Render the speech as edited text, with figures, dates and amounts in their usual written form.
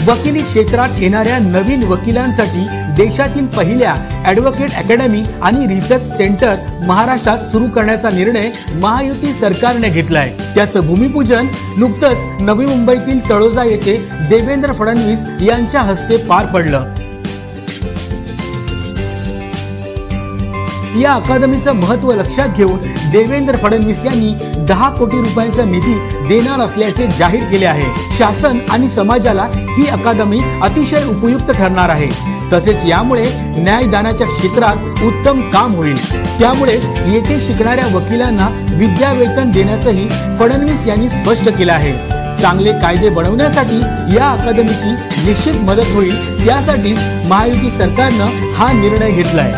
वकिली क्षेत्रात येणाऱ्या नवीन वकिलांसाठी देशातील पहिल्या ॲडव्होकेट अकॅडमी आणि रिसर्च सेंटर महाराष्ट्रात सुरू करण्याचा निर्णय महायुती सरकारने घेतलाय। त्याचं भूमिपूजन नुकतंच नवी मुंबईतील तळोजा येथे देवेंद्र फडणवीस यांच्या हस्ते पार पडलं। या अकादमीचं महत्त्व लक्षात घेऊन देवेंद्र फडणवीस यांनी 10 कोटी रुपयांचा निधी देणार असल्याचे जाहीर केले आहे। शासन आणि समाजाला ही अकादमी अतिशय उपयुक्त ठरणार आहे। तसेच यामुळे न्यायदानाच्या क्षेत्रात उत्तम काम होईल। त्यामुळे येथे शिकणाऱ्या वकिलांना विद्यावेतन देण्याचंही फडणवीस यांनी स्पष्ट केलं आहे। चांगले कायदे बनवण्यासाठी या अकादमीची निश्चित मदत होईल। त्यासाठी महायुती सरकारनं हा निर्णय घेतलाय।